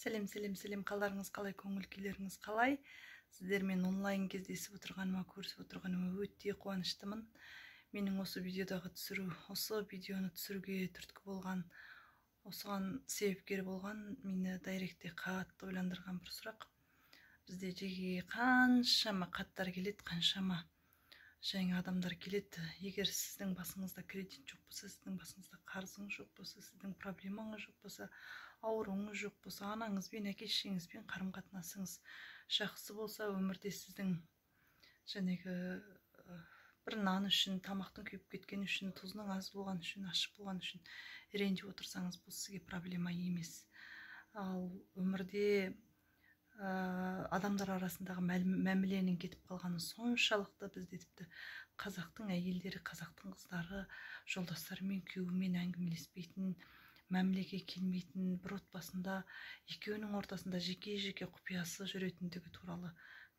Сәлем, қаларыңыз қалай, көңіл күйлеріңіз қалай? Сіздермен онлайн кездесіп отырғаныма, көрісіп отырғаныма өте қуаныштымын. Менің осы видеоны түсіруге түрткі болған, осыған себепкер болған, мені дайректте қатты ойландырған бір сұрақ. Бізде жеке қаншама хаттар келеді, қаншама жаңа адамдар келеді. Егер сіздің басыңызда кредит жоқ болса, сіздің басыңызда қарызыңыз жоқ болса, сіздің проблемаңыз жоқ болса, ауруыңыз жоқ болса, анаңызбен, әке-шешеңізбен қарым-қатынасыңыз жақсы болса, өмірде сіздің жәнегі бір нан үшін, тамақтың күйіп кеткені үшін, тұзының аз болған үшін, ашып болған үшін ренжіп отырсаңыз, бұл сізге проблема емес. Ал өмірде адамдар арасындағы мәміленің кетіп қалғаны соншалықты, бізде тіпті қазақтың әйелдері, қазақтың қыздары жолдастарымен, күйеуімен әңгімелеспейтін, мәмілеге келмейтін, бір отбасында екеуінің ортасында жеке құпиясы жүретіндігі туралы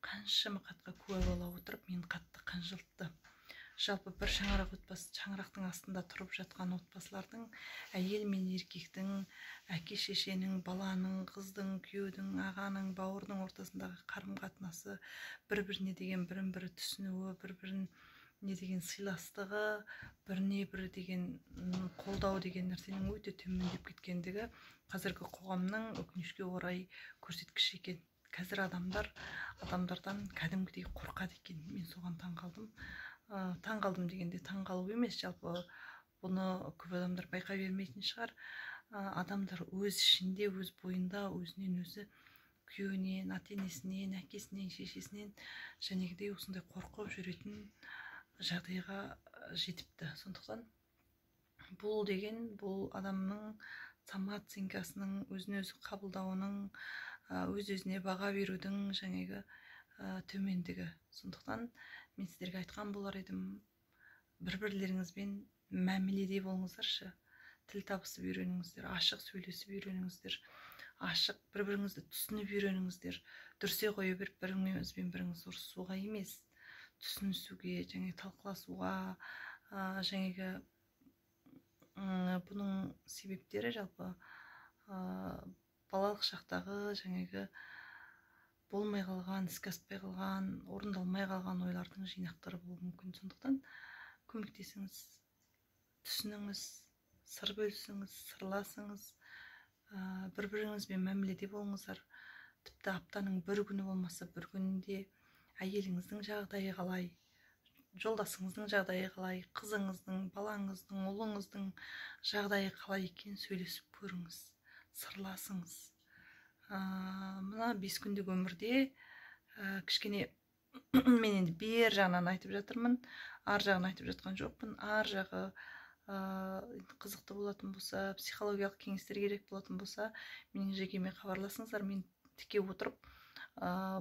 қаншама хатқа куә бола отырып, мен қатты қынжылтты. Жалпы бір шаңырақтың астында тұрып жатқан отбасылардың, әйел мен еркектің, әке-шешенің, баланың, қыздың, күйеудің, ағаның, бауырдың ортасындағы қарым-қатынасы, бір-біріне деген бірін-бірі түсінуі, бір-бірін не деген сыйластығы, біріне-бірі деген қолдау деген нәрсенің өте төмендеп кеткендігі қазіргі қоғамның өкінішке орай көрсеткіші екен. Қазір адамдардан кәдімгідей қорқады екен. Мен соған таң қалдым дегенде таң қалу емес, жалпы бұны көп адамдар байқай бермейтін шығар. Адамдар өз ішінде, өз бойында, өзінен өзі, күйеуінен, ата-енесінен, әкесінен, шешесінен жәнегідей осындай қорқып жүретін жағдайға жетіпті. Сондықтан бұл адамның самооценкасының, өзін-өзі қабылдауының, өз-өзіне баға берудің жәнегі төмендігі. Сондықтан мен сіздерге айтқан болар едім, бір-бірлеріңізбен мәміледе болыңыздаршы, тіл табысып үйреніңіздер, ашық сөйлесіп үйреніңіздер, ашық бір-біріңізді түсініп үйреніңіздер. Дүрсе қоя беріп біріңізбен біріңіз ұрысуға емес, түсінісуге, талқыласуға, бұның себептері жалпы балалық шақтағы болмай қалған, іске аспай қалған, орындалмай қалған ойлардың жинақтары болуы мүмкін. Сондықтан көмектесіңіз, түсініңіз, сыр бөлісіңіз, сырласыңыз, бір-біріңізбен мәміледе болыңыздар. Тіпті аптаның бір күні болмаса, бір күнінде әйеліңіздің жағдайы қалай, жолдасыңыздың жағдайы қалай, қызыңыздың, балаңыздың, ұлыңыздың жағдайы қалай екен сөйлесіп көріңіз, сырласыңыз. Мына 5 күндік өмірде кішкене мен енді бер жағынан айтып жатырмын, ар жағын айтып жатқан жоқпын. Ар жағы қызықты болатын болса, психологиялық кеңестер керек болатын болса, менің жекеме хабарласыңыздар. Мен тіке отырып,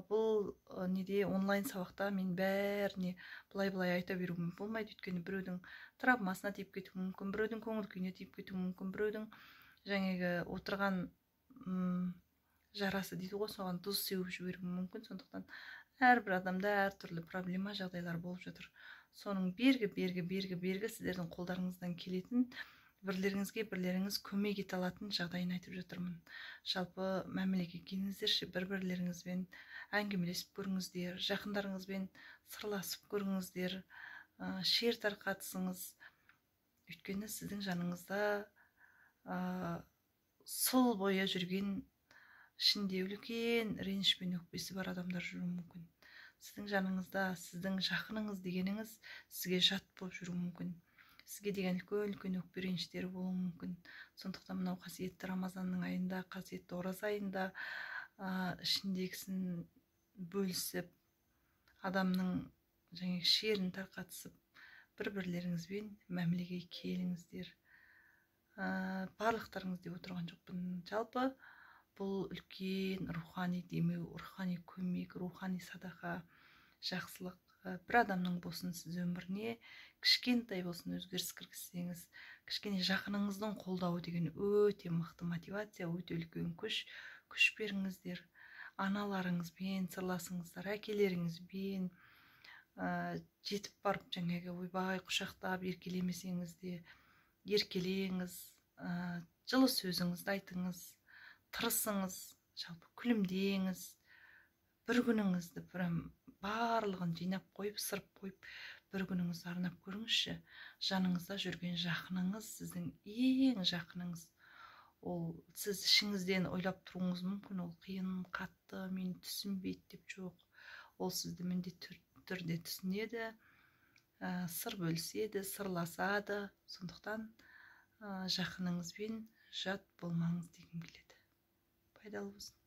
бұл онлайн сабақта мен бәріне былай айта беруім болмайды. Өйткені біреудің травмасына тиіп кетуі мүмкін, біреудің көңіл күйіне тиіп кетуі мүмкін, біреудің отырған жарасы дейді ғой, соған тұз сеуіп жіберуі мүмкін. Сондықтан әрбір адамда әртүрлі проблема, жағдайлар болып жатыр. Соның бергі сіздердің қолдарыңыздан келетін, бірлеріңіз көмек ете алатын жағдайын айтып жатырмын. Жалпы мәмілеге келіңіздерші, бір-бірлеріңізбен әңгімелесіп көріңіздер, жақындарыңызбен сырласып көріңіздер, шер тарқатысыңыз. Өйткені сіздің жаныңызда сыл бойы жүрген, ішінде үлкен реніш пен өкпесі бар адамдар жүруі мүмкін. Сіздің жаныңызда, сіздің жақыныңыз дегеніңіз сізге жат болып жүруі мүмкін. Сізге деген үлкен өкпе реніштері болуы мүмкін. Сондықтан мынау қасиетті Рамазанның айында, қасиетті ораза айында ішіндегісін бөлісіп, адамның шерін тарқатысып, бір-бірлеріңізбен мәмілеге келіңіздер. Барлықтарыңыз деп отырған жоқпын. Жалпы бұл үлкен рухани демеу, рухани көмек, рухани садақа, жақсылық. Бір адамның болсын сіз өміріне кішкентай болсын өзгеріс кіргізсеңіз, кішкене жақыныңыздың қолдауы деген өте мықты мотивация, өте үлкен күш беріңіздер. Аналарыңызбен сырласыңыздар, әкелеріңізбен жетіп барып ойбай құшақтап еркелемесеңіз де еркелеңіз, жылы сөзіңізді айтыңыз, тырысыңыз, жалпы күлімдеңіз, бір күніңізді прям барлығын жинап қойып, сырып қойып, бір күніңізді арнап көріңізші. Жаныңызда жүрген жақыныңыз, сіздің ең жақыныңыз. Ол сіз ішіңізден ойлап тұруыңыз мүмкін, ол қиын, қатты, мені түсінбейді деп, жоқ. Ол сізді міндетті түрде түсінеді, сыр бөліседі, сырласады. Сондықтан жақыныңызбен жат болмаңыз дегім келеді. Пайдалы болсын.